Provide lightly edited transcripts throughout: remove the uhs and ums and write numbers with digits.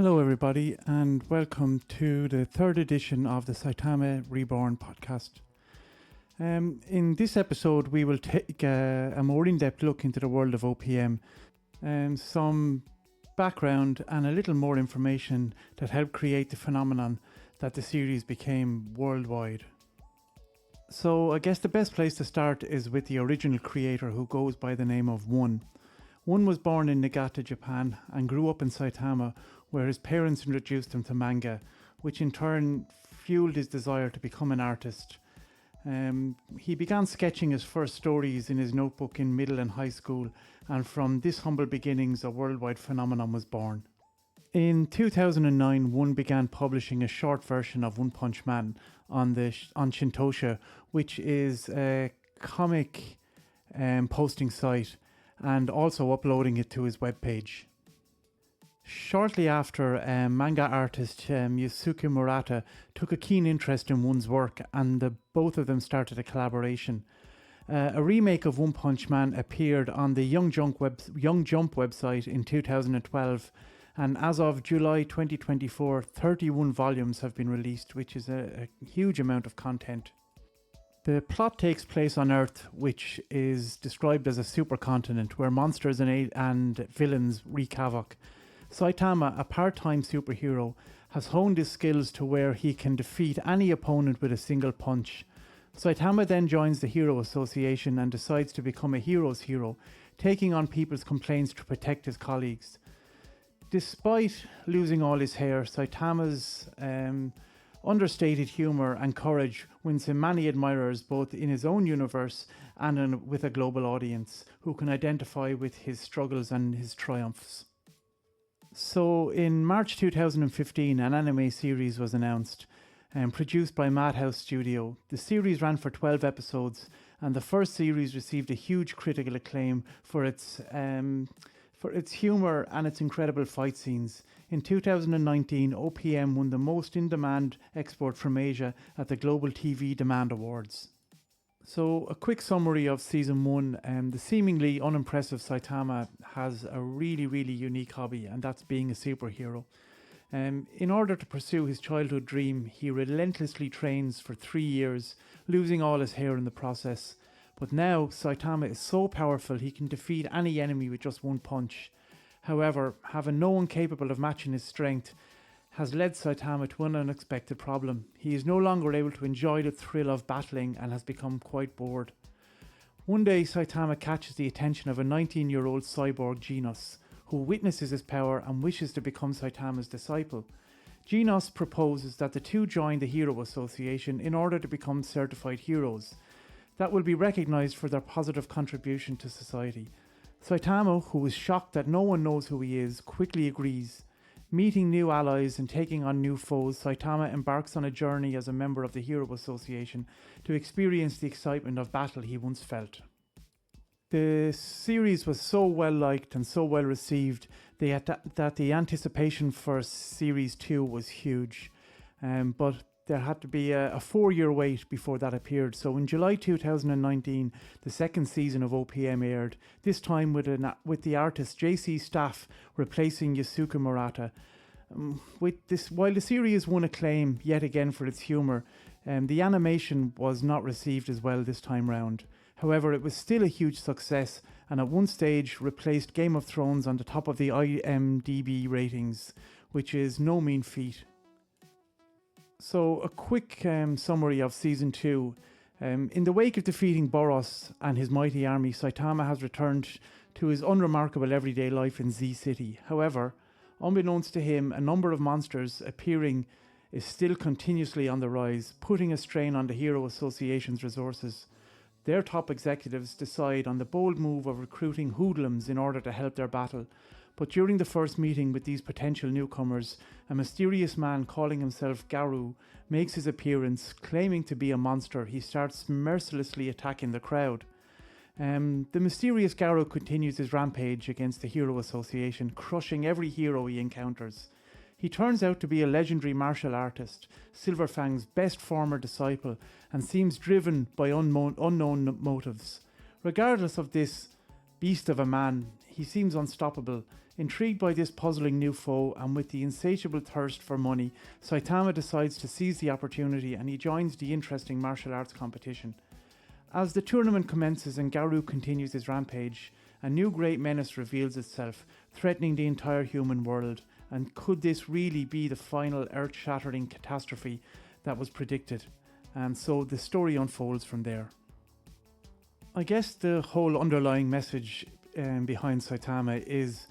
Hello, everybody, and welcome to the third edition of the Saitama Reborn podcast. In this episode, we will take a more in-depth look into the world of OPM, some background and a little more information that helped create the phenomenon that the series became worldwide. So I guess the best place to start is with the original creator, who goes by the name of One. One was born in Niigata, Japan, and grew up in Saitama, where his parents introduced him to manga, which in turn fueled his desire to become an artist. He began sketching his first stories in his notebook in middle and high school, and from this humble beginnings a worldwide phenomenon was born. In 2009, One began publishing a short version of One Punch Man on Shintosha, which is a comic posting site, and also uploading it to his webpage. Shortly after, manga artist Yusuke Murata took a keen interest in One's work, and both of them started a collaboration. A remake of One Punch Man appeared on the Young Jump website in 2012, and as of July 2024, 31 volumes have been released, which is a huge amount of content. The plot takes place on Earth, which is described as a supercontinent where monsters and villains wreak havoc. Saitama, a part-time superhero, has honed his skills to where he can defeat any opponent with a single punch. Saitama then joins the Hero Association and decides to become a hero's hero, taking on people's complaints to protect his colleagues. Despite losing all his hair, Saitama's understated humour and courage wins him many admirers, both in his own universe and with a global audience who can identify with his struggles and his triumphs. So in March 2015, an anime series was announced and produced by Madhouse Studio. The series ran for 12 episodes, and the first series received a huge critical acclaim for its humour and its incredible fight scenes. In 2019, OPM won the most in-demand export from Asia at the Global TV Demand Awards. So, a quick summary of Season 1. The seemingly unimpressive Saitama has a really, really unique hobby, and that's being a superhero. In order to pursue his childhood dream, he relentlessly trains for 3 years, losing all his hair in the process. But now, Saitama is so powerful he can defeat any enemy with just one punch. However, having no one capable of matching his strength has led Saitama to an unexpected problem. He is no longer able to enjoy the thrill of battling and has become quite bored. One day, Saitama catches the attention of a 19-year-old cyborg Genos, who witnesses his power and wishes to become Saitama's disciple. Genos proposes that the two join the Hero Association in order to become certified heroes that will be recognised for their positive contribution to society. Saitama, who is shocked that no one knows who he is, quickly agrees. Meeting new allies and taking on new foes, Saitama embarks on a journey as a member of the Hero Association to experience the excitement of battle he once felt. The series was so well liked and so well received that the anticipation for Series 2 was huge. But there had to be a 4-year wait before that appeared. So in July 2019, the second season of OPM aired, this time with the artist J.C. Staff replacing Yusuke Murata. While the series won acclaim yet again for its humour, the animation was not received as well this time round. However, it was still a huge success, and at one stage replaced Game of Thrones on the top of the IMDb ratings, which is no mean feat. So, a quick summary of Season 2. In the wake of defeating Boros and his mighty army, Saitama has returned to his unremarkable everyday life in Z City. However, unbeknownst to him, a number of monsters appearing is still continuously on the rise, putting a strain on the Hero Association's resources. Their top executives decide on the bold move of recruiting hoodlums in order to help their battle. But during the first meeting with these potential newcomers, a mysterious man calling himself Garu makes his appearance. Claiming to be a monster, he starts mercilessly attacking the crowd. The mysterious Garu continues his rampage against the Hero Association, crushing every hero he encounters. He turns out to be a legendary martial artist, Silverfang's best former disciple, and seems driven by unknown motives. Regardless of this beast of a man, He seems unstoppable. Intrigued by this puzzling new foe and with the insatiable thirst for money, Saitama decides to seize the opportunity and he joins the interesting martial arts competition. As the tournament commences and Garou continues his rampage, a new great menace reveals itself, threatening the entire human world. And could this really be the final earth-shattering catastrophe that was predicted? And so the story unfolds from there. I guess the whole underlying message behind Saitama is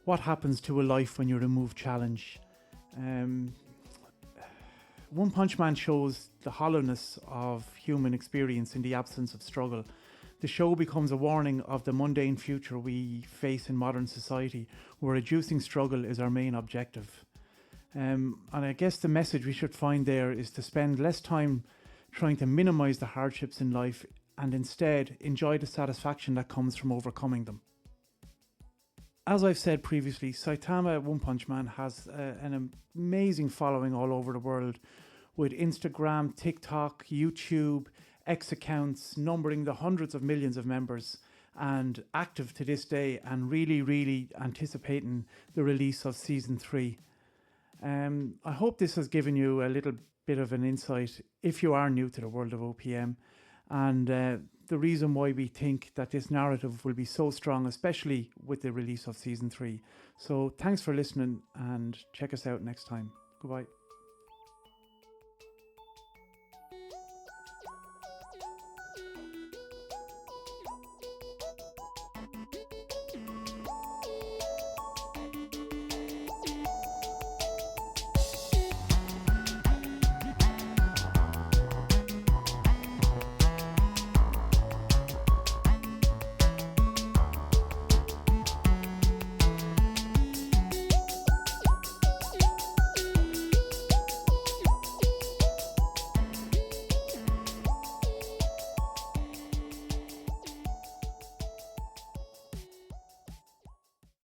what happens to a life when you remove challenge. One Punch Man shows the hollowness of human experience in the absence of struggle. The show becomes a warning of the mundane future we face in modern society, where reducing struggle is our main objective. And I guess the message we should find there is to spend less time trying to minimize the hardships in life and instead enjoy the satisfaction that comes from overcoming them. As I've said previously, Saitama One Punch Man has an amazing following all over the world, with Instagram, TikTok, YouTube, X accounts numbering the hundreds of millions of members and active to this day and really anticipating the release of season 3. I hope this has given you a little bit of an insight if you are new to the world of OPM and the reason why we think that this narrative will be so strong, especially with the release of season 3. So thanks for listening and check us out next time. Goodbye.